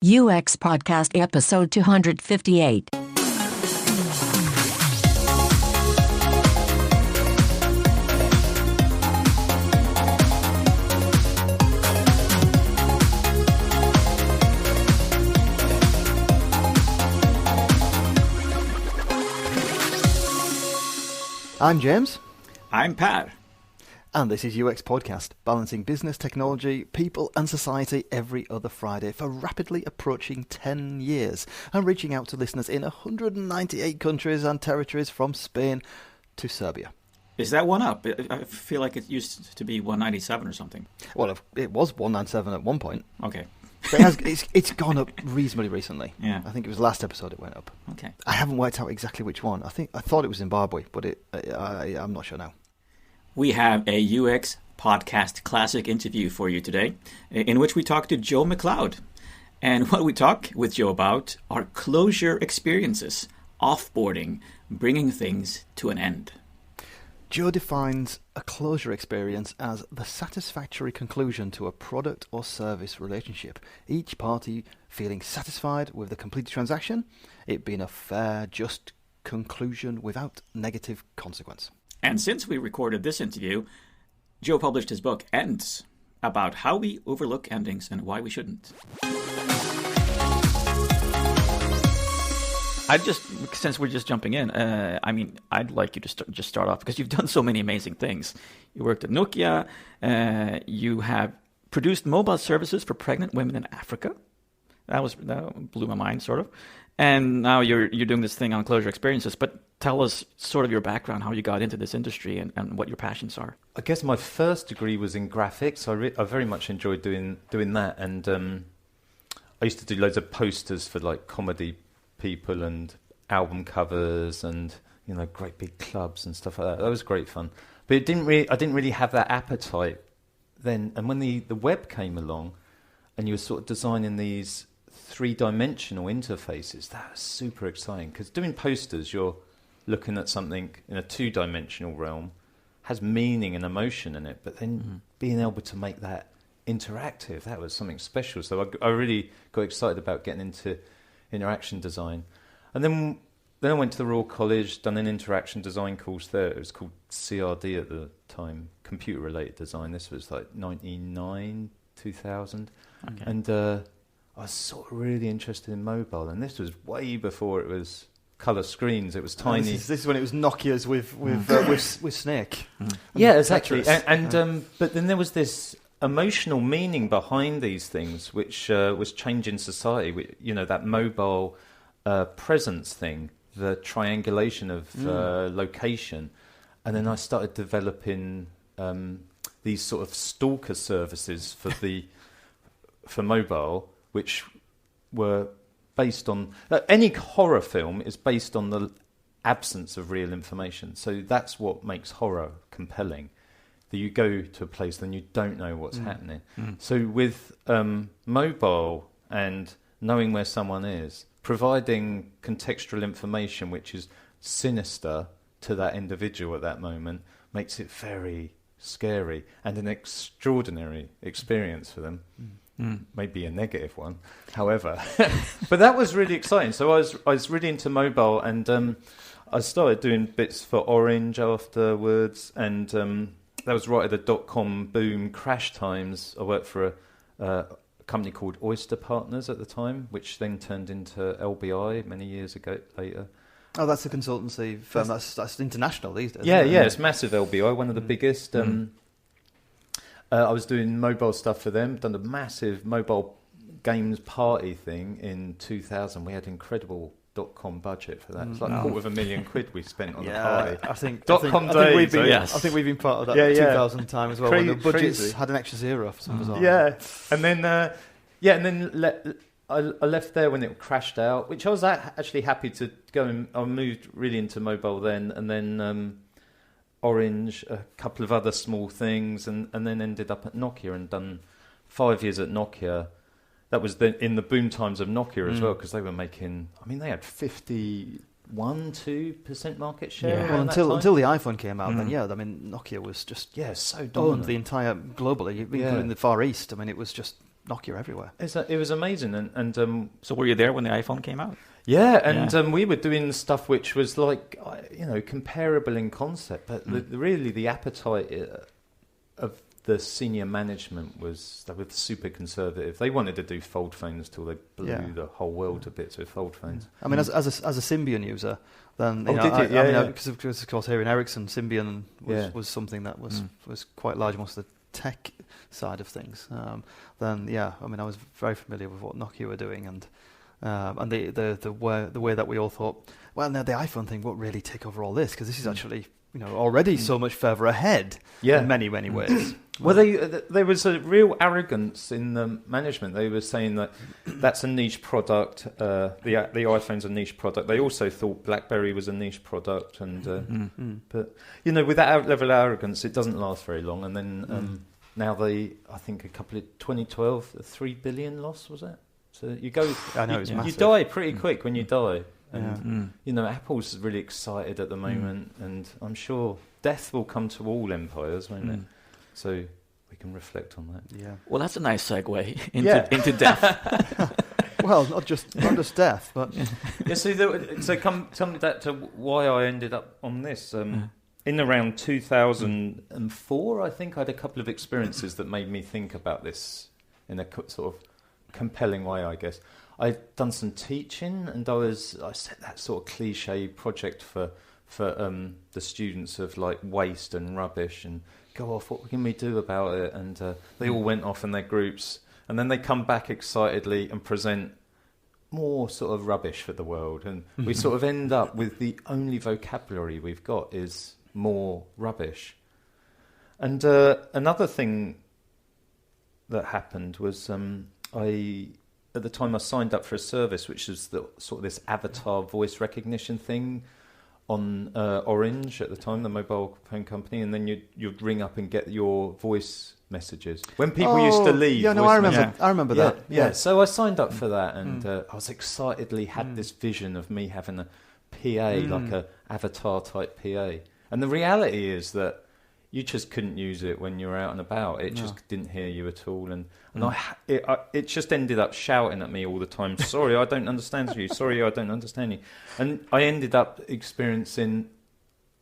UX Podcast Episode 258. I'm James. I'm Pat. And this is UX Podcast, balancing business, technology, people and society every other Friday for rapidly approaching 10 years and reaching out to listeners in 198 countries and territories from Spain to Serbia. Is that one up? I feel like it used to be 197 or something. Well, it was 197 at one point. Okay. But it's gone up reasonably recently. Yeah. I think it was last episode it went up. Okay. I haven't worked out exactly which one. I thought it was Zimbabwe, but I'm not sure now. We have a UX Podcast Classic interview for you today, in which we talk to Joe McLeod. And what we talk with Joe about are closure experiences, offboarding, bringing things to an end. Joe defines a closure experience as the satisfactory conclusion to a product or service relationship, each party feeling satisfied with the completed transaction, it being a fair, just conclusion without negative consequence. And since we recorded this interview, Joe published his book, Ends, about how we overlook endings and why we shouldn't. Since we're just jumping in, I'd like you to just start off because you've done so many amazing things. You worked at Nokia. You have produced mobile services for pregnant women in Africa. That blew my mind, sort of. And now you're doing this thing on closure experiences. But tell us sort of your background, how you got into this industry, and what your passions are. I guess my first degree was in graphics. I very much enjoyed doing that, and I used to do loads of posters for like comedy people and album covers and great big clubs and stuff like that. That was great fun. But I didn't really have that appetite then. And when the web came along, and you were sort of designing these three-dimensional interfaces, that was super exciting, because doing posters, you're looking at something in a two-dimensional realm, has meaning and emotion in it, but then being able to make that interactive, that was something special. So I really got excited about getting into interaction design. And then I went to the Royal College, done an interaction design course there. It was called CRD at the time, computer-related design. This was like 99, 2000. Okay. And I was sort of really interested in mobile, and this was way before it was colour screens. It was tiny. This is when it was Nokia's with Snake. Yeah, exactly. But then there was this emotional meaning behind these things, which was changing society. That mobile presence thing, the triangulation of location, and then I started developing these sort of stalker services for mobile, which were based on any horror film is based on the absence of real information. So that's what makes horror compelling. That you go to a place and you don't know what's happening. So with mobile and knowing where someone is, providing contextual information which is sinister to that individual at that moment makes it very scary and an extraordinary experience for them. Maybe a negative one, however. But that was really exciting. So I was really into mobile, and I started doing bits for Orange afterwards, and that was right at the dot-com boom crash times. I worked for a company called Oyster Partners at the time, which then turned into LBI many years later. Oh, that's a consultancy firm. That's international these days. Yeah, it's massive LBI, one of the biggest. I was doing mobile stuff for them, done a massive mobile games party thing in 2000. We had incredible dot-com budget for that. It's like £250,000 we spent on the party. I think we've been part of that 2000 time as well. When the budgets had an extra zero for some reason. And then I left there when it crashed out, which I was actually happy to go. And I moved really into mobile then, and then Orange, a couple of other small things, and then ended up at Nokia and done 5 years at Nokia. That was in the boom times of Nokia as well, because they were making, they had 2% market share. Yeah. Well, until the iPhone came out, then Nokia was just so dominant. owned the entire globally, even in the Far East. It was just Nokia everywhere. It was amazing, and So were you there when the iPhone came out? yeah, and we were doing stuff which was like, comparable in concept, but really the appetite of the senior management was, they were super conservative. They wanted to do fold phones till they blew the whole world to bits with fold phones. I mean, as a Symbian user, then because of course here in Ericsson, Symbian was something that was quite large, most of the tech side of things. I was very familiar with what Nokia were doing, and the way that we all thought, well, now the iPhone thing won't really take over all this, because this is actually already so much further ahead in many ways. Well, there was a real arrogance in the management. They were saying that that's a niche product. The iPhone's a niche product. They also thought BlackBerry was a niche product, but with that level of arrogance, it doesn't last very long. And then now I think 2012, a 3 billion loss, was it? So you go, I know, it's massive. You die pretty quick when you die. And Apple's really excited at the moment, and I'm sure death will come to all empires, won't it? So we can reflect on that. Yeah. Well, that's a nice segue into death. Well, not just death, but So come back to why I ended up on this. In around 2004, I think I had a couple of experiences that made me think about this in a sort of compelling way, I guess. I'd done some teaching, and I set that sort of cliche project for the students of like waste and rubbish, and go off, what can we do about it? And they all went off in their groups, and then they come back excitedly and present more sort of rubbish for the world, and we sort of end up with the only vocabulary we've got is more rubbish. And another thing that happened was at the time I signed up for a service which is the sort of this avatar voice recognition thing on Orange at the time, the mobile phone company, and then you'd ring up and get your voice messages when people used to leave. Yeah, no, I remember that. Yeah, so I signed up for that, and I was excitedly had this vision of me having a PA, like a avatar type PA, and the reality is that you just couldn't use it when you were out and about. It just didn't hear you at all, and it just ended up shouting at me all the time. Sorry, I don't understand you. Sorry, I don't understand you. And I ended up experiencing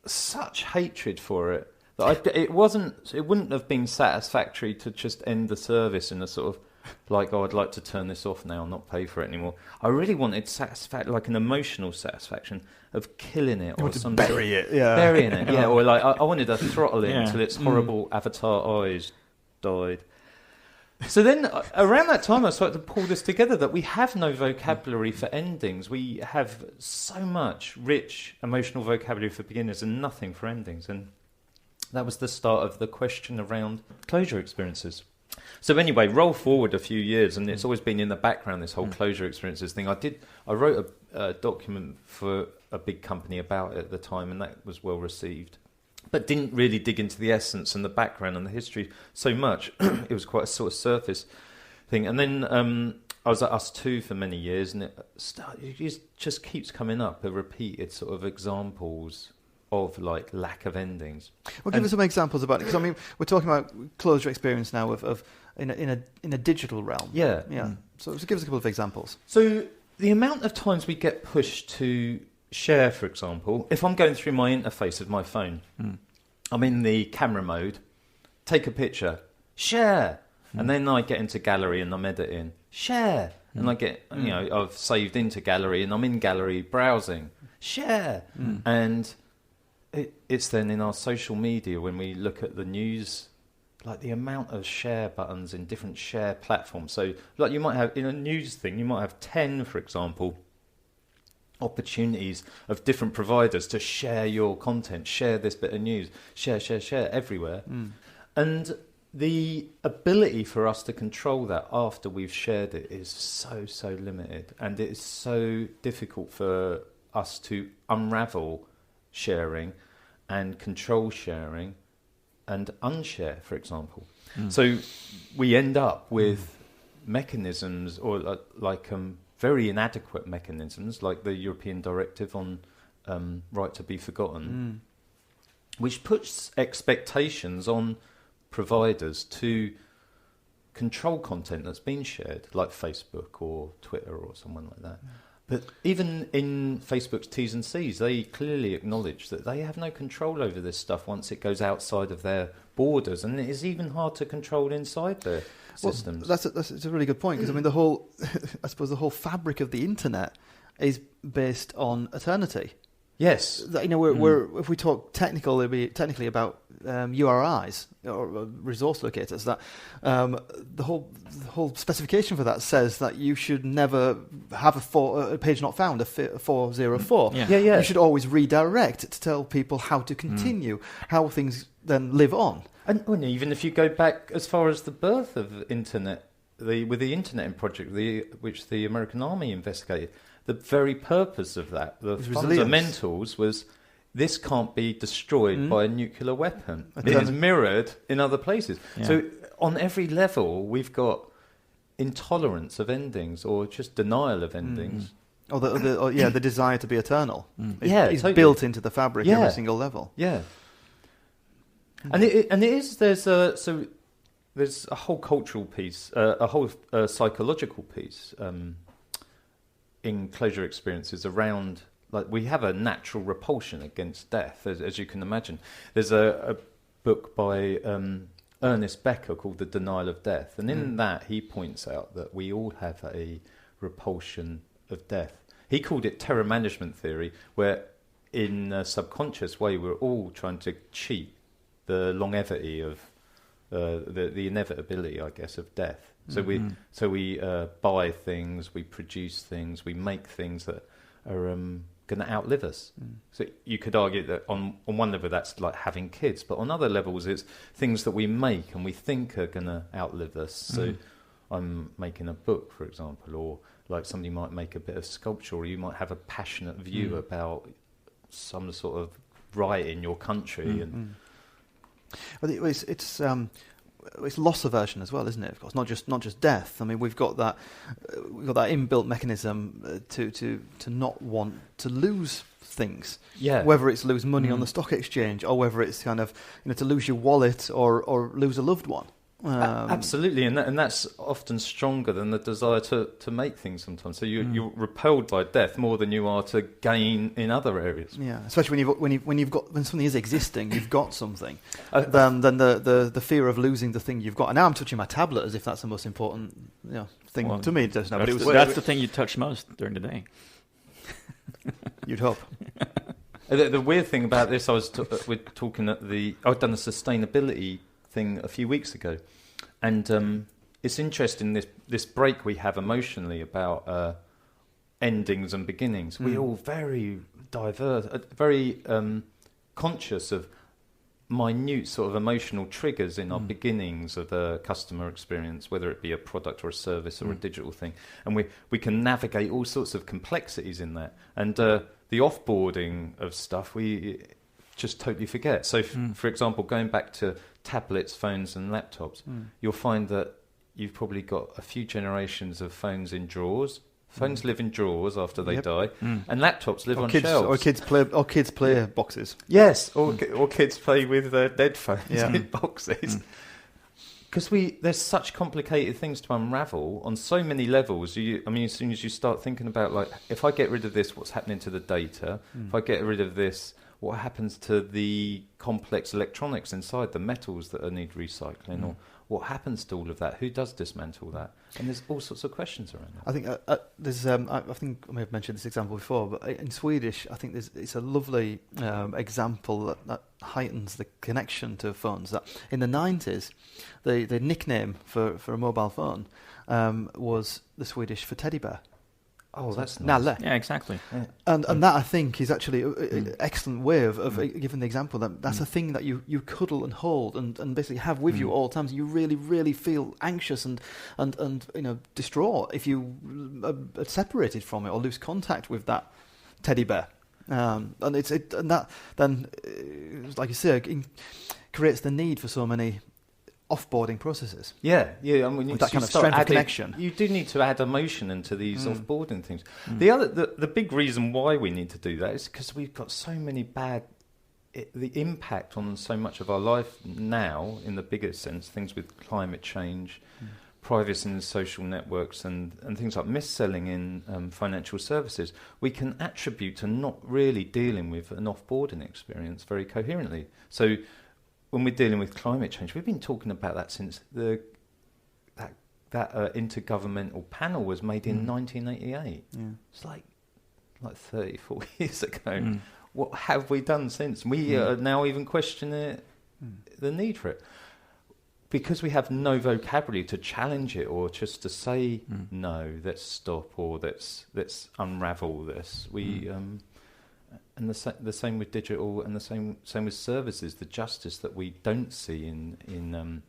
such hatred for it that it wouldn't have been satisfactory to just end the service in a sort of like, I'd like to turn this off now and not pay for it anymore. I really wanted like an emotional satisfaction of killing it, or something. Burying it, or like I wanted to throttle it until its horrible avatar eyes died. So then, around that time, I started to pull this together, that we have no vocabulary for endings. We have so much rich emotional vocabulary for beginners and nothing for endings. And that was the start of the question around closure experiences. So anyway, roll forward a few years, and it's always been in the background, this whole closure experiences thing. I wrote a document for a big company about it at the time, and that was well received, but didn't really dig into the essence and the background and the history so much. It was quite a sort of surface thing. And then I was at Us2 for many years, and it just keeps coming up, a repeated sort of examples of like lack of endings. Well, give us some examples about it, because I mean, we're talking about closure experience now of in a digital realm. Yeah. So give us a couple of examples. So the amount of times we get pushed to share, for example, if I'm going through my interface of my phone, I'm in the camera mode, take a picture, share, and then I get into gallery and I'm editing, share, and I get I've saved into gallery and I'm in gallery browsing, share, and it's then in our social media when we look at the news, like the amount of share buttons in different share platforms. So like you might have in a news thing, you might have 10, for example, opportunities of different providers to share your content, share this bit of news, share everywhere. And the ability for us to control that after we've shared it is so limited, and it is so difficult for us to unravel sharing and control sharing and unshare, for example. So we end up with mechanisms, or like very inadequate mechanisms, like the European Directive on Right to be Forgotten, which puts expectations on providers to control content that's been shared, like Facebook or Twitter or someone like that. But even in Facebook's T's and C's, they clearly acknowledge that they have no control over this stuff once it goes outside of their borders, and it is even hard to control inside their systems. That's a really good point, because I mean the whole, I suppose the whole fabric of the internet is based on eternity. Yes, we're if we talk technically about URIs or resource locators, that the whole specification for that says that you should never have a page not found, a 404. Yeah. You should always redirect to tell people how to continue, how things then live on. And even if you go back as far as the birth of internet, with the Internet Project, which the American Army investigated. The very purpose of that, the fundamentals, was this can't be destroyed by a nuclear weapon. It is mirrored in other places. Yeah. So on every level, we've got intolerance of endings or just denial of endings. Or the desire to be eternal. It's totally built into the fabric every single level. Yeah. And it is, there's a whole cultural piece, a whole psychological piece, in closure experiences around, like, we have a natural repulsion against death, as you can imagine. There's a book by Ernest Becker called The Denial of Death, and in that he points out that we all have a repulsion of death. He called it terror management theory, where in a subconscious way we're all trying to cheat the longevity of the inevitability, I guess, of death. So we buy things, we produce things, we make things that are going to outlive us. So you could argue that on one level that's like having kids, but on other levels it's things that we make and we think are going to outlive us. So I'm making a book, for example, or like somebody might make a bit of sculpture, or you might have a passionate view about some sort of right in your country. And it's loss aversion as well, isn't it? Of course, not just death. I mean, we've got that inbuilt mechanism to not want to lose things. Yeah. Whether it's lose money on the stock exchange, or whether it's kind of to lose your wallet or lose a loved one. Absolutely, and that's often stronger than the desire to make things sometimes. So you're repelled by death more than you are to gain in other areas. Yeah, especially when something is existing, you've got something. Then the fear of losing the thing you've got. And now I'm touching my tablet as if that's the most important thing to me just now. That's the thing you touch most during the day. You'd hope. The weird thing about this, we're talking at I'd done a sustainability thing a few weeks ago, and it's interesting this break we have emotionally about endings and beginnings. We're all very diverse, very conscious of minute sort of emotional triggers in our beginnings of a customer experience, whether it be a product or a service or a digital thing, and we can navigate all sorts of complexities in that, and the offboarding of stuff we just totally forget. So, for example, going back to tablets, phones and laptops, you'll find that you've probably got a few generations of phones in drawers. Phones live in drawers after they die, and laptops live on shelves. Or kids play boxes. Yes, or kids play with dead phones in boxes. Because there's such complicated things to unravel on so many levels. As soon as you start thinking about, like, if I get rid of this, what's happening to the data? If I get rid of this, what happens to the complex electronics inside, the metals that need recycling, or what happens to all of that? Who does dismantle that? And there's all sorts of questions around that. I think there's. I think I may have mentioned this example before, but in Swedish, I think it's a lovely example that heightens the connection to phones. That in the 90s, the nickname for a mobile phone was the Swedish for teddy bear. Oh, that's nice. Nalle. Yeah, exactly. Yeah. And that, I think, is actually an excellent way of giving the example that that's a thing that you cuddle and hold and basically have with you all the time. So you really, really feel anxious and distraught if you are separated from it or lose contact with that teddy bear. And that then, like you say, creates the need for so many offboarding processes. Yeah. I mean, with that kind of strength of connection. You do need to add emotion into these offboarding things. The big reason why we need to do that is because we've got so many the impact on so much of our life now, in the bigger sense, things with climate change, privacy in social networks and things like mis-selling in financial services, we can attribute to not really dealing with an offboarding experience very coherently. So when we're dealing with climate change, we've been talking about that since that intergovernmental panel was made in 1988. Yeah. It's like 34 years ago. What have we done since? We are now even questioning the need for it. Because we have no vocabulary to challenge it or just to say no, let's stop, or let's unravel this. We and the same with digital, and the same with services. The justice that we don't see in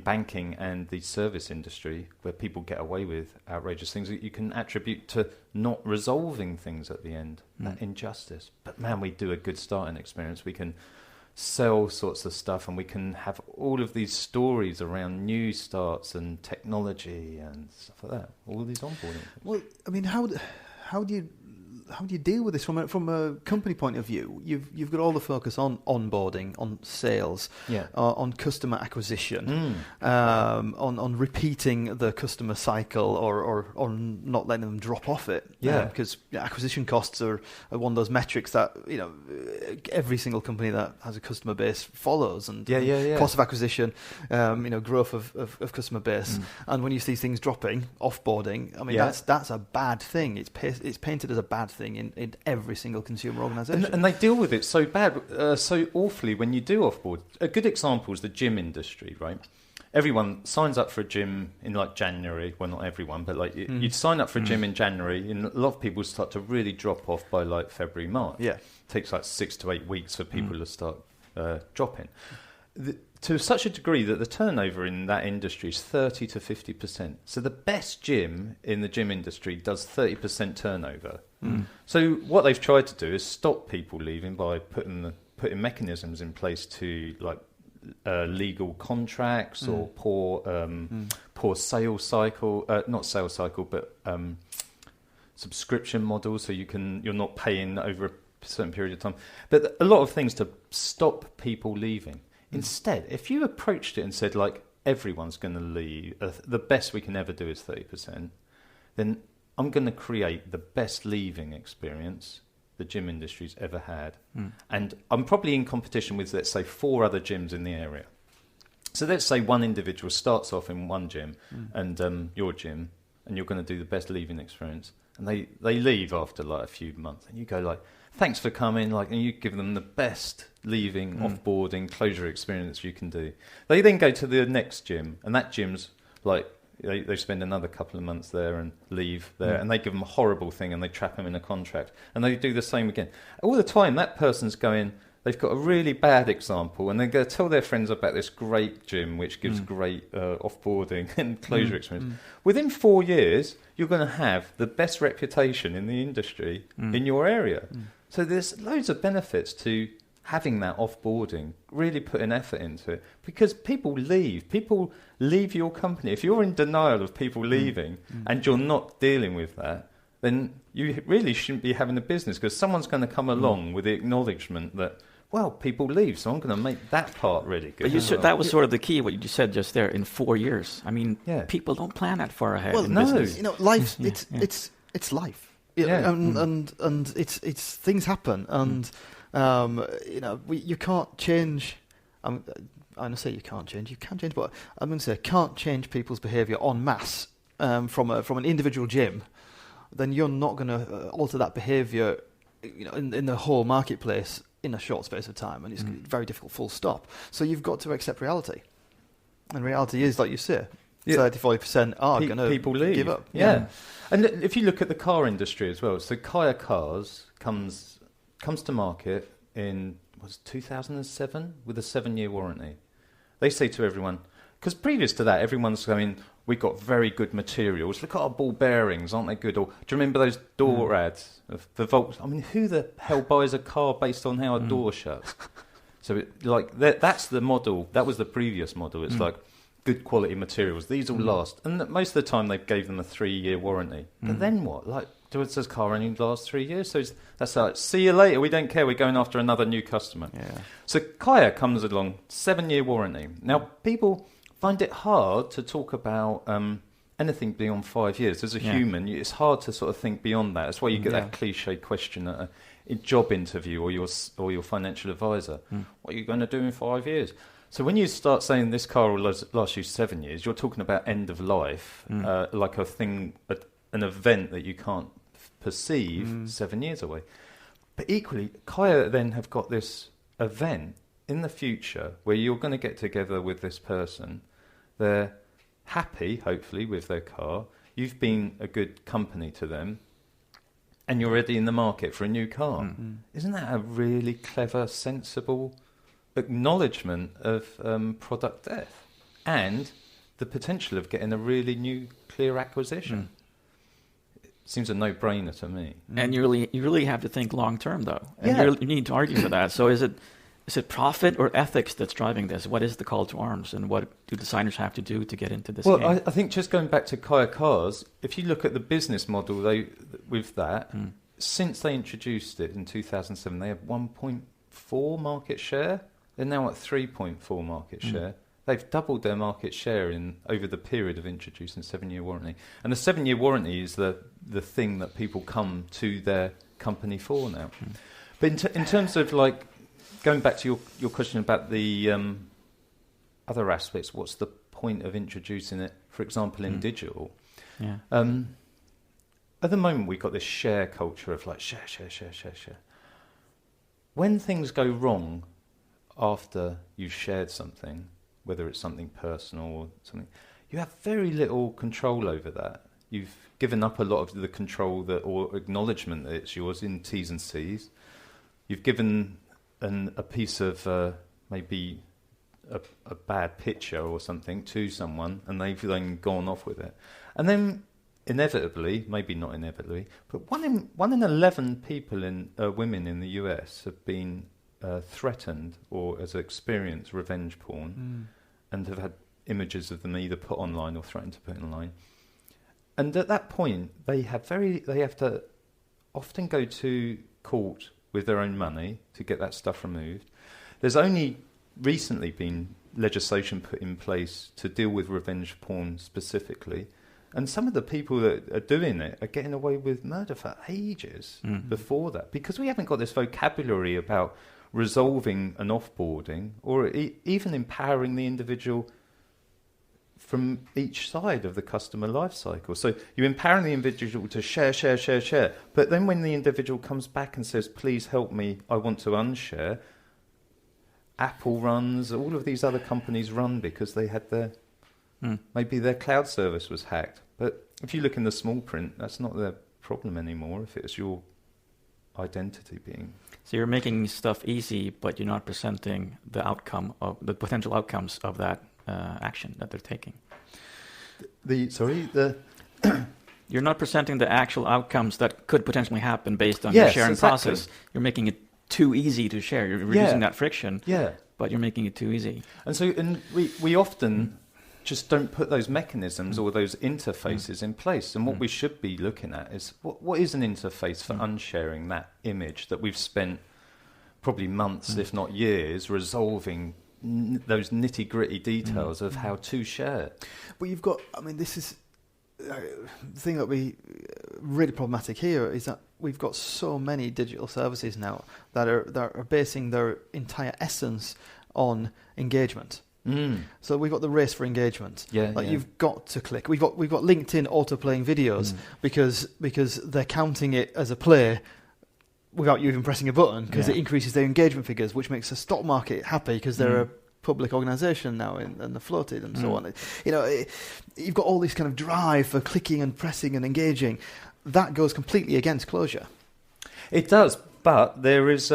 banking and the service industry, where people get away with outrageous things that you can attribute to not resolving things at the end. That injustice. But man, we do a good starting experience. We can sell sorts of stuff, and we can have all of these stories around new starts and technology and stuff like that. All of these onboarding. Well, I mean, how do you deal with this from a company point of view? You've got all the focus on onboarding, on sales, on customer acquisition, on repeating the customer cycle, or on not letting them drop off it. Because acquisition costs are one of those metrics that every single company that has a customer base follows, and cost of acquisition, growth of customer base, and when you see things dropping, offboarding, I mean that's a bad thing. It's painted as a bad thing in every single consumer organisation. And they deal with it so awfully when you do offboard. A good example is the gym industry, right? Everyone signs up for a gym in like January. Well, not everyone, but you'd sign up for a gym in January, and a lot of people start to really drop off by like February, March. Yeah. It takes like 6 to 8 weeks for people to start dropping. To such a degree that the turnover in that industry is 30 to 50%. So the best gym in the gym industry does 30% turnover. So what they've tried to do is stop people leaving by putting mechanisms in place to like legal contracts or poor sales cycle, not sales cycle, but subscription models. So you're not paying over a certain period of time. But a lot of things to stop people leaving. Instead, if you approached it and said, like, everyone's going to leave, the best we can ever do is 30%, then I'm going to create the best leaving experience the gym industry's ever had. And I'm probably in competition with, let's say, 4 other gyms in the area. So let's say one individual starts off in one gym and your gym, and you're going to do the best leaving experience. And they leave after like a few months, and you go like, thanks for coming, like, and you give them the best leaving, offboarding, closure experience you can do. They then go to the next gym, and that gym's like, they spend another couple of months there and leave there, and they give them a horrible thing, and they trap them in a contract, and they do the same again. All the time, that person's going, they've got a really bad example, and they're going to tell their friends about this great gym, which gives great offboarding and closure experience. Within 4 years, you're going to have the best reputation in the industry in your area. So there's loads of benefits to having that offboarding, really putting effort into it, because people leave your company. If you're in denial of people leaving and you're not dealing with that, then you really shouldn't be having a business, because someone's going to come along with the acknowledgement that, well, people leave, so I'm going to make that part really good. But that was sort of the key, what you said just there, in 4 years. I mean, people don't plan that far ahead in business. Life, it's life. And it's things happen, and you can't change. I'm going to say you can't change. You can change, but I'm going to say can't change people's behaviour en masse from an individual gym. Then you're not going to alter that behaviour, in the whole marketplace in a short space of time, and it's very difficult. Full stop. So you've got to accept reality, and reality is, like you say, 30-40% are going to give up. Yeah. And if you look at the car industry as well, so Kaya Cars comes to market in 2007 with a 7-year warranty. They say to everyone, because previous to that, everyone's going, we've got very good materials. Look at our ball bearings, aren't they good? Or do you remember those door ads of the Volks? I mean, who the hell buys a car based on how a door shuts? So that's the model. That was the previous model. It's like, good quality materials. These will last. And most of the time they gave them a 3-year warranty. But then what? Like, does this car only last 3 years? So that's like, see you later. We don't care. We're going after another new customer. Yeah. So Kaya comes along, 7-year warranty. Now, people find it hard to talk about anything beyond 5 years. As a human, it's hard to sort of think beyond that. That's why you get that cliche question at a job interview or your financial advisor. What are you going to do in 5 years? So when you start saying this car will last you 7 years, you're talking about end of life, like a thing, an event that you can't perceive 7 years away. But equally, Kaya then have got this event in the future where you're going to get together with this person. They're happy, hopefully, with their car. You've been a good company to them. And you're already in the market for a new car. Isn't that a really clever, sensible acknowledgement of product death and the potential of getting a really new, clear acquisition? It seems a no-brainer to me. And you really have to think long-term, though. And Yeah. you need to argue for that. So is it profit or ethics that's driving this? What is the call to arms, and what do designers have to do to get into this game? Well, I think just going back to Kaya Cars, if you look at the business model with that, since they introduced it in 2007, they have 1.4 market share. They're now at 3.4 market share. They've doubled their market share over the period of introducing 7-year warranty. And the 7-year warranty is the thing that people come to their company for now. But in terms of, like, going back to your question about the other aspects, what's the point of introducing it, for example, in digital? Yeah. At the moment, we've got this share culture of like share. When things go wrong after you've shared something, whether it's something personal or something, you have very little control over that. You've given up a lot of the control or acknowledgement that it's yours in T's and C's. You've given a piece of maybe a bad picture or something to someone, and they've then gone off with it. And then inevitably, maybe not inevitably, but 1 in 11 people women in the US have been threatened or has experienced revenge porn and have had images of them either put online or threatened to put online. And at that point, they have to often go to court with their own money to get that stuff removed. There's only recently been legislation put in place to deal with revenge porn specifically. And some of the people that are doing it are getting away with murder for ages before that, because we haven't got this vocabulary about resolving an offboarding or even empowering the individual from each side of the customer life cycle. So you're empowering the individual to share. But then when the individual comes back and says, please help me, I want to unshare, Apple runs, all of these other companies run because they had maybe their cloud service was hacked. But if you look in the small print, that's not their problem anymore if it's your identity being... So you're making stuff easy, but you're not presenting the outcome of the potential outcomes of that action that they're taking. You're not presenting the actual outcomes that could potentially happen based on your sharing process. You're making it too easy to share. You're reducing that friction, but you're making it too easy. And we often just don't put those mechanisms or those interfaces in place. And what we should be looking at is what is an interface for unsharing that image that we've spent probably months, if not years, resolving those nitty-gritty details of how to share. But you've got, this is the thing that we really problematic here is that we've got so many digital services now that are basing their entire essence on engagement. So we've got the race for engagement. You've got to click. We've got LinkedIn auto-playing videos because they're counting it as a play without you even pressing a button, because it increases their engagement figures, which makes the stock market happy because they're a public organisation now and they're floated and so on. You've got all this kind of drive for clicking and pressing and engaging. That goes completely against closure. It does, but there is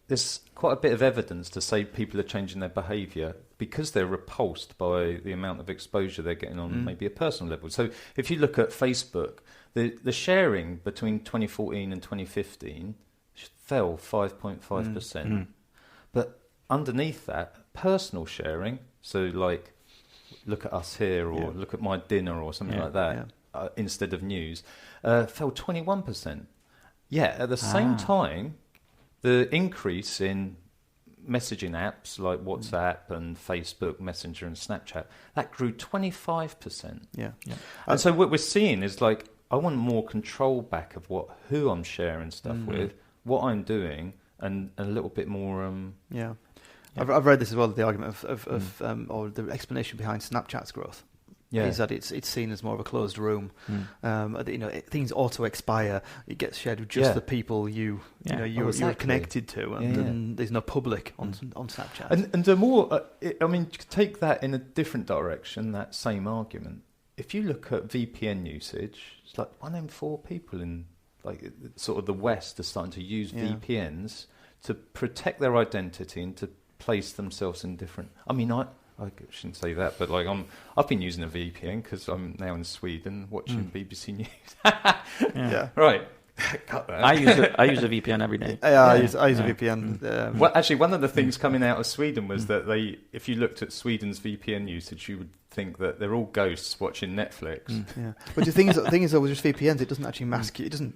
there's quite a bit of evidence to say people are changing their behaviour because they're repulsed by the amount of exposure they're getting on maybe a personal level. So if you look at Facebook, the sharing between 2014 and 2015 fell 5.5%. But underneath that, personal sharing, so like look at us here or look at my dinner or something like that, instead of news, fell 21%. At the same time, the increase in messaging apps like WhatsApp and Facebook Messenger and Snapchat, that grew 25%. Yeah. And so what we're seeing is like, I want more control back of who I'm sharing stuff with, what I'm doing, and a little bit more. Yeah. I've read this as well. The argument or the explanation behind Snapchat's growth. Yeah. Is that it's seen as more of a closed room. Things auto expire. It gets shared with just the people you're connected to, and there's no public on Snapchat. And the more, take that in a different direction. That same argument. If you look at VPN usage, it's like 1 in 4 people in like sort of the West are starting to use VPNs to protect their identity and to place themselves in different. I mean, I shouldn't say that, but like I've been using a VPN because I'm now in Sweden watching BBC News. Right. Cut that. I use a VPN every day. I use a VPN. Well, actually, one of the things coming out of Sweden was that if you looked at Sweden's VPN usage, you would think that they're all ghosts watching Netflix. Yeah, but the thing is though, with just VPNs, it doesn't actually mask you. It doesn't.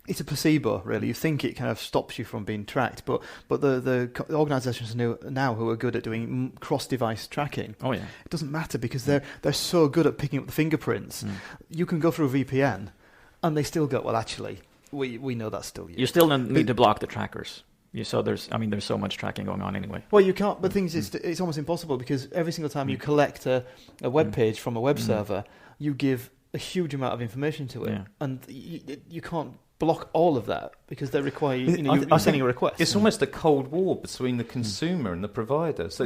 It's a placebo, really. You think it kind of stops you from being tracked, but the organisations now who are good at doing cross-device tracking. Oh yeah. It doesn't matter because they're so good at picking up the fingerprints. You can go through a VPN. And they still go, well, actually, we know that's still you. You still need to block the trackers. So there's so much tracking going on anyway. Well, you can't. But the thing is, it's almost impossible because every single time you collect a web page from a web server, you give a huge amount of information to it, and you can't block all of that because they require you're sending a request. It's almost a cold war between the consumer and the provider. So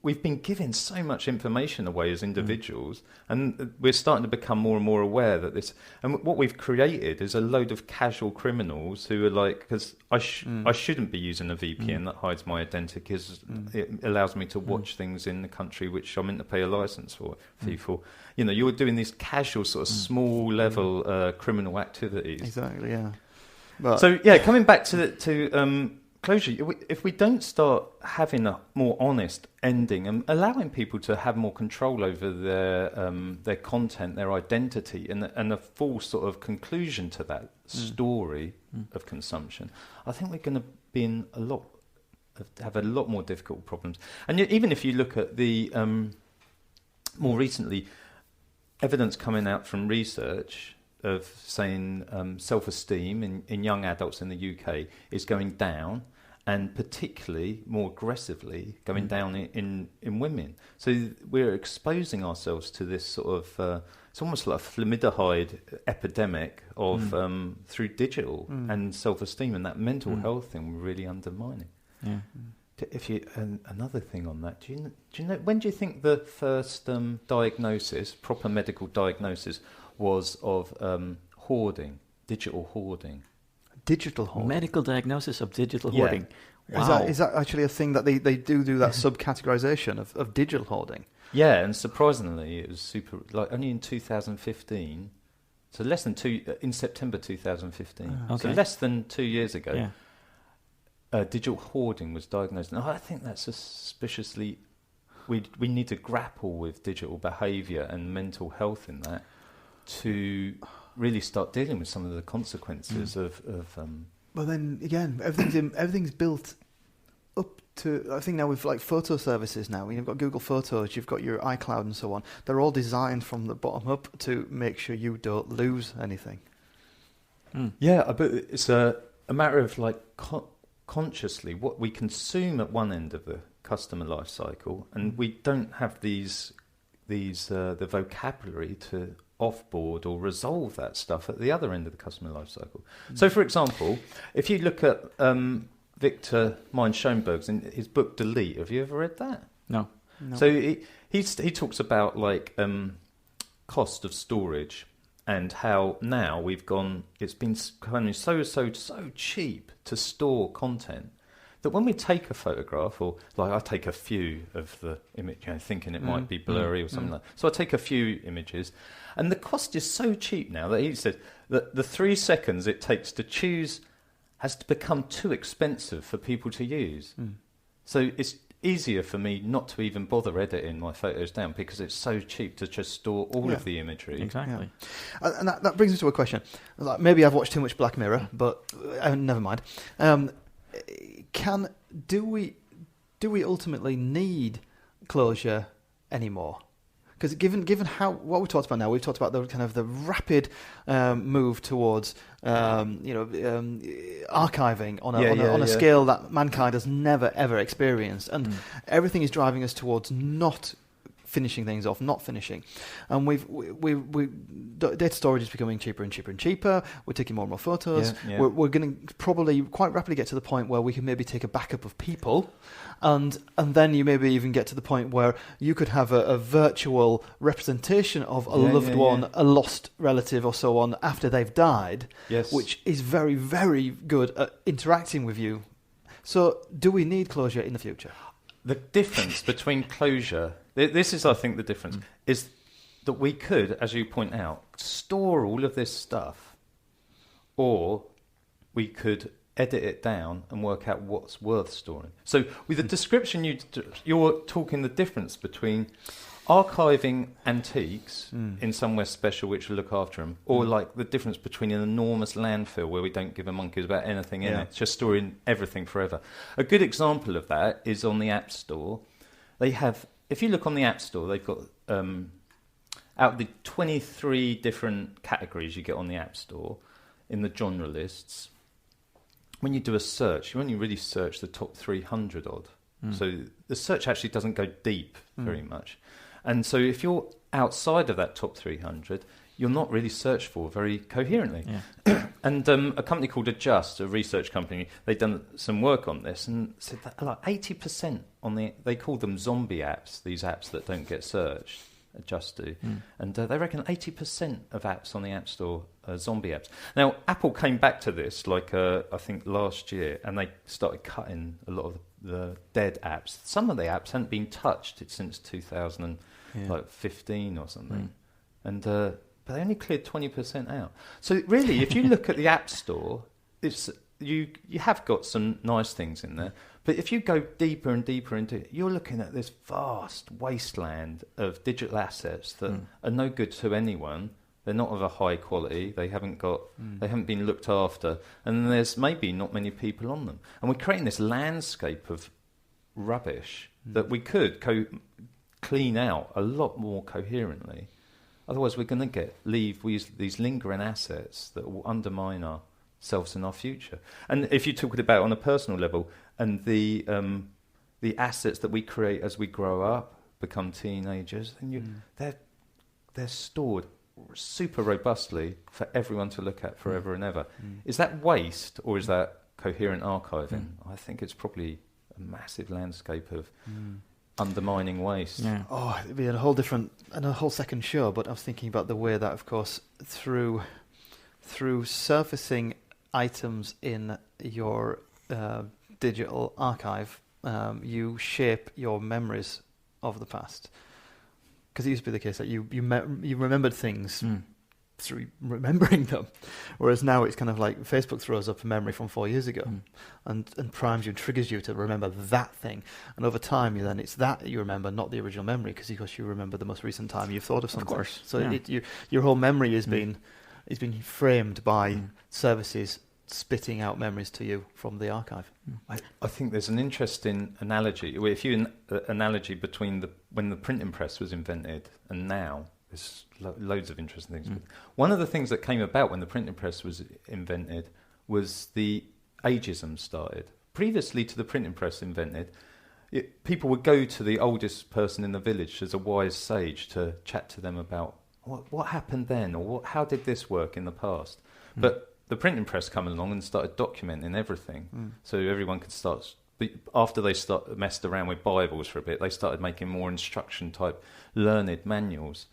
we've been giving so much information away as individuals, and we're starting to become more and more aware that this. And what we've created is a load of casual criminals who are like, because I shouldn't be using a VPN that hides my identity because it allows me to watch things in the country which I'm meant to pay a license for. For you're doing these casual sort of small level criminal activities. Exactly. Yeah. But so coming back to closure, if we don't start having a more honest ending and allowing people to have more control over their content, their identity, and a full sort of conclusion to that story of consumption, I think we're going to be in have a lot more difficult problems. And even if you look at the more recently evidence coming out from research of saying self-esteem in young adults in the UK is going down, and particularly more aggressively going down in women. So we're exposing ourselves to this sort of it's almost like a formaldehyde epidemic of through digital and self-esteem, and that mental health thing we're really undermining. Yeah. If you another thing on that, do you know when do you think the first diagnosis, proper medical diagnosis, was of hoarding, digital hoarding? Digital hoarding. Medical diagnosis of digital hoarding. Wow. Is that actually a thing that they do that subcategorization of digital hoarding? Yeah, and surprisingly, it was super. Like only in 2015, so less than in September 2015. So less than 2 years ago. Yeah. Digital hoarding was diagnosed. And I think that's suspiciously. We need to grapple with digital behaviour and mental health in that to really start dealing with some of the consequences of. Well, then again, everything's built up to. I think now with like photo services now, you've got Google Photos, you've got your iCloud, and so on. They're all designed from the bottom up to make sure you don't lose anything. Yeah, but it's a matter of like. Consciously what we consume at one end of the customer life cycle, and we don't have the vocabulary to offboard or resolve that stuff at the other end of the customer life cycle. So, for example, if you look at Victor Mind-Schoenberg's in his book Delete, have you ever read that? No. So he talks about like cost of storage. And how now it's been becoming so cheap to store content that when we take a photograph, or like I take a few of the image, thinking it might be blurry or something like that. So I take a few images, and the cost is so cheap now that he said that the 3 seconds it takes to choose has to become too expensive for people to use. So it's easier for me not to even bother editing my photos down because it's so cheap to just store all of the imagery. Exactly. Yeah. And that brings me to a question. Like, maybe I've watched too much Black Mirror, but never mind. Can do we ultimately need closure anymore? Because given what we talked about now, we've talked about the kind of the rapid move towards archiving on a scale that mankind has never ever experienced, and everything is driving us towards not finishing things off, not finishing, and data storage is becoming cheaper and cheaper and cheaper. We're taking more and more photos. We're going to probably quite rapidly get to the point where we can maybe take a backup of people, and then you maybe even get to the point where you could have a virtual representation of a loved one, a lost relative or so on after they've died, which is very, very good at interacting with you. So do we need closure in the future? The difference between closure, this is, I think, the difference, is that we could, as you point out, store all of this stuff, or we could edit it down and work out what's worth storing. So with the description, you're talking the difference between archiving antiques in somewhere special which will look after them, or like the difference between an enormous landfill where we don't give a monkeys about anything in it. It's just storing everything forever. A good example of that is on the App Store. They have, if you look on the App Store, they've got out of the 23 different categories you get on the App Store in the genre lists. When you do a search, you only really search the top 300 odd. So the search actually doesn't go deep very much. And so if you're outside of that top 300, you're not really searched for very coherently. And a company called Adjust, a research company, they've done some work on this and said that like 80% they call them zombie apps, these apps that don't get searched, Adjust do. And they reckon 80% of apps on the App Store are zombie apps. Now, Apple came back to this, I think last year, and they started cutting a lot of the dead apps. Some of the apps hadn't been touched since 2015 or something. And but they only cleared 20% out. So really, if you look at the App Store, it's you have got some nice things in there. But if you go deeper and deeper into it, you're looking at this vast wasteland of digital assets that are no good to anyone. They're not of a high quality. They haven't been looked after, and there's maybe not many people on them. And we're creating this landscape of rubbish that we could clean out a lot more coherently. Otherwise, we're going to leave these lingering assets that will undermine ourselves and our future. And if you talk about it on a personal level, and the assets that we create as we grow up, become teenagers, then they're stored super robustly for everyone to look at forever and ever. Is that waste or is that coherent archiving? I think it's probably a massive landscape of undermining waste. Oh, it'd be a whole second show, but I was thinking about the way that, of course, through surfacing items in your digital archive, you shape your memories of the past. Because it used to be the case that you remembered things through remembering them, whereas now it's kind of like Facebook throws up a memory from 4 years ago and primes you, triggers you to remember that thing, and over time then it's that you remember, not the original memory, because you remember the most recent time you've thought of something. Of course. So your whole memory has been framed by services spitting out memories to you from the archive. I think there's an interesting analogy. If you analogy between when the printing press was invented and now, there's loads of interesting things. One of the things that came about when the printing press was invented was the ageism started. Previously to the printing press invented, people would go to the oldest person in the village as a wise sage to chat to them about what happened then, or how did this work in the past. But the printing press came along and started documenting everything, so everyone could start. After they messed around with Bibles for a bit, they started making more instruction-type learned manuals.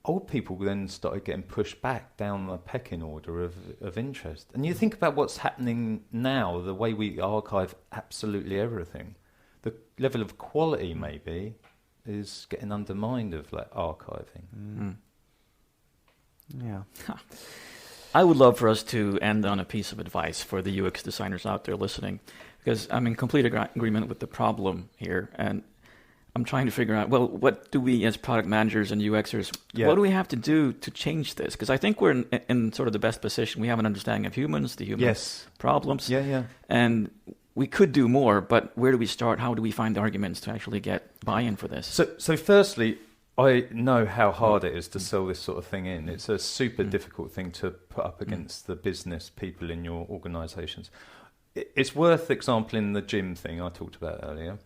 Old people then started getting pushed back down the pecking order of interest. And you think about what's happening now, the way we archive absolutely everything. The level of quality, maybe, is getting undermined of archiving. Yeah. I would love for us to end on a piece of advice for the UX designers out there listening, because I'm in complete agreement with the problem here, and I'm trying to figure out, well, what do we as product managers and UXers, what do we have to do to change this? Because I think we're in sort of the best position. We have an understanding of humans, the human problems, and we could do more, but where do we start? How do we find the arguments to actually get buy-in for this? So firstly, I know how hard it is to sell this sort of thing in. It's a super difficult thing to put up against the business people in your organisations. It's worth example in the gym thing I talked about earlier.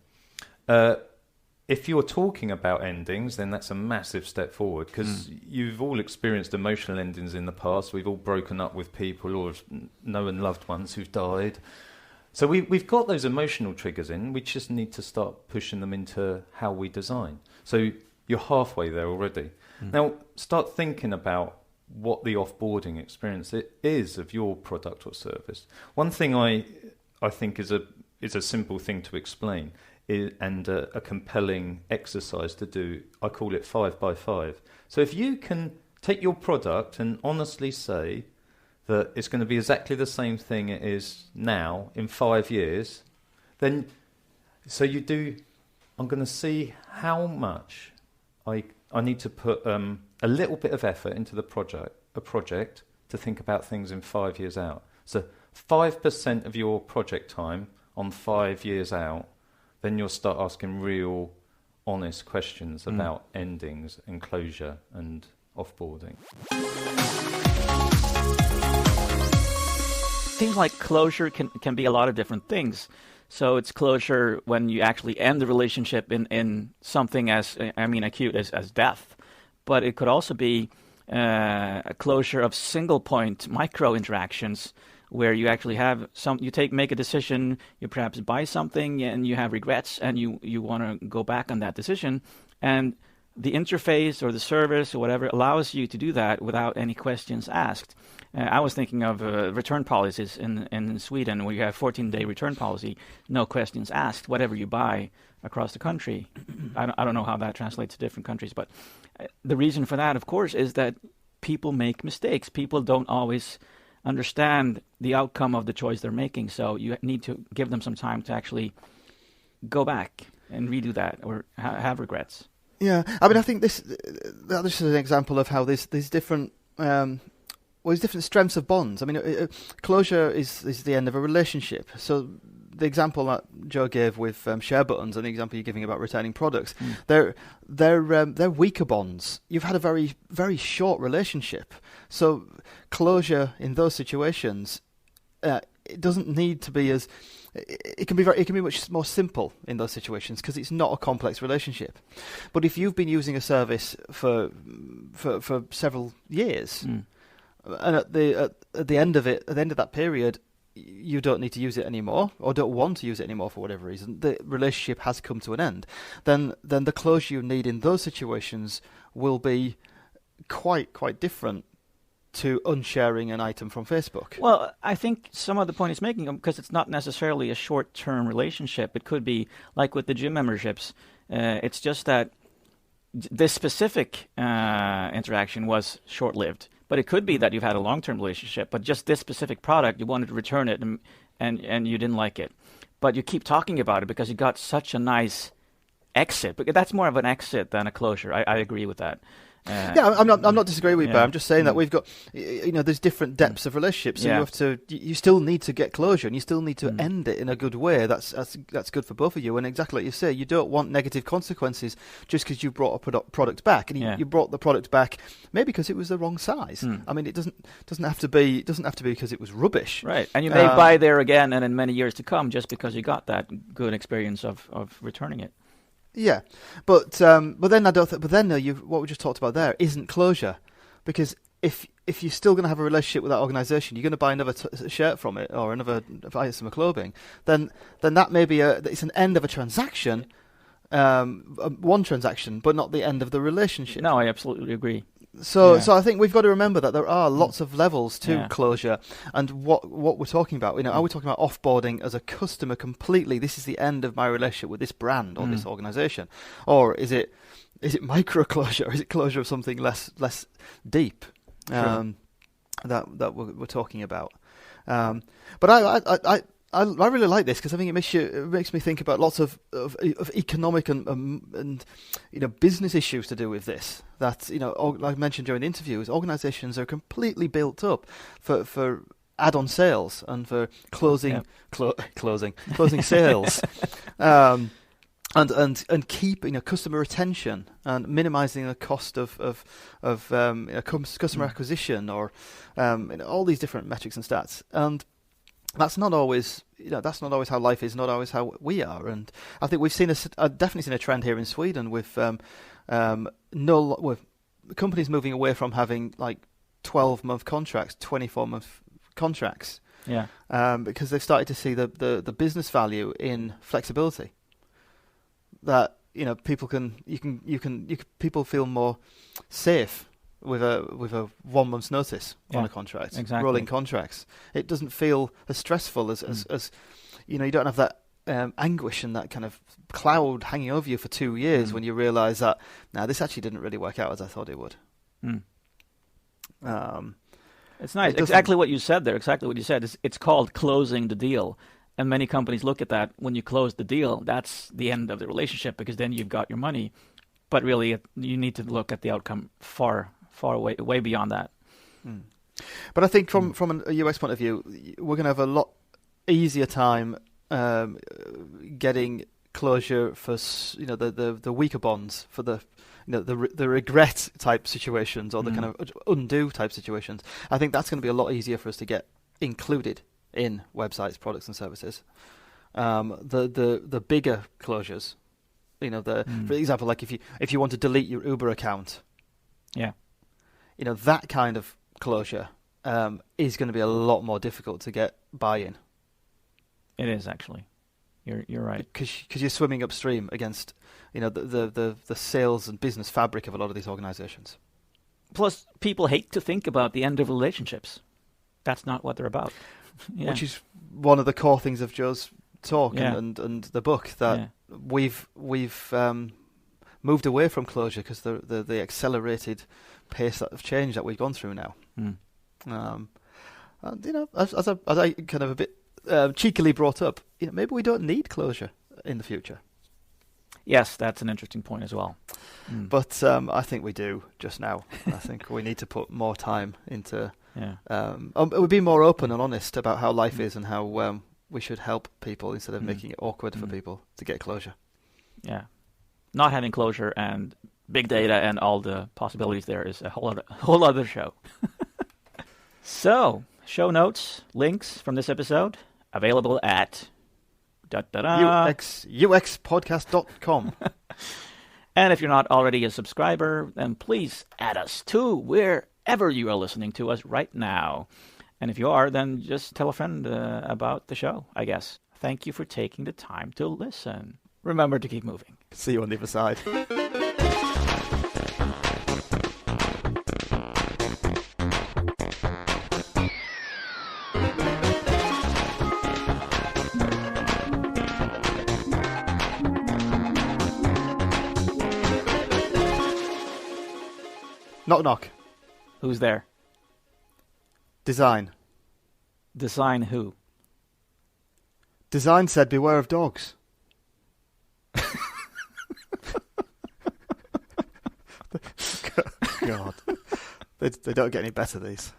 If you're talking about endings, then that's a massive step forward, because you've all experienced emotional endings in the past. We've all broken up with people or known loved ones who've died. So we've got those emotional triggers in. We just need to start pushing them into how we design. So you're halfway there already. Now, start thinking about what the offboarding experience is of your product or service. One thing I think is a simple thing to explain and a compelling exercise to do. I call it 5 by 5. So if you can take your product and honestly say that it's going to be exactly the same thing it is now in 5 years, then so you do. I'm going to see how much I need to put a little bit of effort into a project to think about things in 5 years out. So 5% of your project time on 5 years out, then you'll start asking real, honest questions about endings and closure and offboarding. Things like closure can be a lot of different things. So it's closure when you actually end the relationship in something as, acute as death. But it could also be a closure of single point micro interactions where you actually have make a decision, you perhaps buy something and you have regrets and you want to go back on that decision. And the interface or the service or whatever allows you to do that without any questions asked. I was thinking of return policies in Sweden, where you have 14-day return policy, no questions asked, whatever you buy across the country. I don't know how that translates to different countries, but the reason for that, of course, is that people make mistakes. People don't always understand the outcome of the choice they're making, so you need to give them some time to actually go back and redo that or have regrets. Yeah, I think this is an example of how these different there's different strengths of bonds. Closure is the end of a relationship. So the example that Joe gave with share buttons and the example you're giving about returning products, they're weaker bonds. You've had a very, very short relationship. So closure in those situations, it doesn't need to be as. It can be much more simple in those situations because it's not a complex relationship. But if you've been using a service for several years, and at the end of that period, you don't need to use it anymore or don't want to use it anymore for whatever reason, the relationship has come to an end, then the closure you need in those situations will be quite different to unsharing an item from Facebook. Well, I think some of the point he's making, because it's not necessarily a short-term relationship. It could be like with the gym memberships. It's just that this specific interaction was short-lived. But it could be that you've had a long-term relationship, but just this specific product, you wanted to return it and you didn't like it. But you keep talking about it because you got such a nice exit. But that's more of an exit than a closure. I agree with that. I'm not disagreeing with you, but I'm just saying that we've got, there's different depths of relationships, so you still need to get closure, and you still need to end it in a good way. That's good for both of you. And exactly like you say, you don't want negative consequences just because you brought a product back, and you brought the product back maybe because it was the wrong size. It doesn't have to be because it was rubbish, right? And you may buy there again, and in many years to come, just because you got that good experience of returning it. Yeah, but then I don't. But then what we just talked about there isn't closure, because if you're still going to have a relationship with that organisation, you're going to buy another shirt from it or another item of clothing. Then that may be it's an end of a transaction, one transaction, but not the end of the relationship. No, I absolutely agree. So I think we've got to remember that there are lots of levels to closure, and what we're talking about. Are we talking about offboarding as a customer completely? This is the end of my relationship with this brand or this organisation, or is it micro closure? Is it closure of something less deep that we're talking about? But I really like this because I think it makes me think about lots of economic and business issues to do with this. That like I mentioned during the interview, is organisations are completely built up for add-on sales and for closing sales, and keeping customer retention and minimizing the cost of customer acquisition, or all these different metrics and stats. And that's not always how life is, not always how we are. And I think we've definitely seen a trend here in Sweden with with companies moving away from having like 12-month contracts, 24-month contracts. Yeah. Because they've started to see the business value in flexibility. That people feel more safe with a 1 month's notice on a contract. Exactly. Rolling contracts. It doesn't feel as stressful as you don't have that anguish and that kind of cloud hanging over you for 2 years when you realise that this actually didn't really work out as I thought it would. It's nice. Exactly what you said there. Exactly what you said. It's called closing the deal. And many companies look at that. When you close the deal, that's the end of the relationship, because then you've got your money. But really, you need to look at the outcome far way beyond that. But I think from a UX point of view, we're going to have a lot easier time getting closure for the weaker bonds, for the regret type situations, or the kind of undo type situations. I think that's going to be a lot easier for us to get included in websites, products, and services. The bigger closures, for example, like if you want to delete your Uber account, that kind of closure is going to be a lot more difficult to get buy-in. It is actually. You're right. Because you're swimming upstream against the sales and business fabric of a lot of these organizations. Plus, people hate to think about the end of relationships. That's not what they're about. Which is one of the core things of Joe's talk and the book, that we've moved away from closure because the accelerated pace of change that we've gone through now. As I kind of a bit cheekily brought up, maybe we don't need closure in the future. Yes, that's an interesting point as well. But I think we do just now. I think we need to put more time into. We'll be more open and honest about how life is and how we should help people instead of making it awkward for people to get closure. Yeah, not having closure and big data and all the possibilities there is a whole other show. So, show notes, links from this episode available at uxpodcast.com. And if you're not already a subscriber, then please add us to wherever you are listening to us right now. And if you are, then just tell a friend about the show, I guess. Thank you for taking the time to listen. Remember to keep moving. See you on the other side. Knock knock. Who's there? Design. Design who? Design said beware of dogs. God. They don't get any better, these.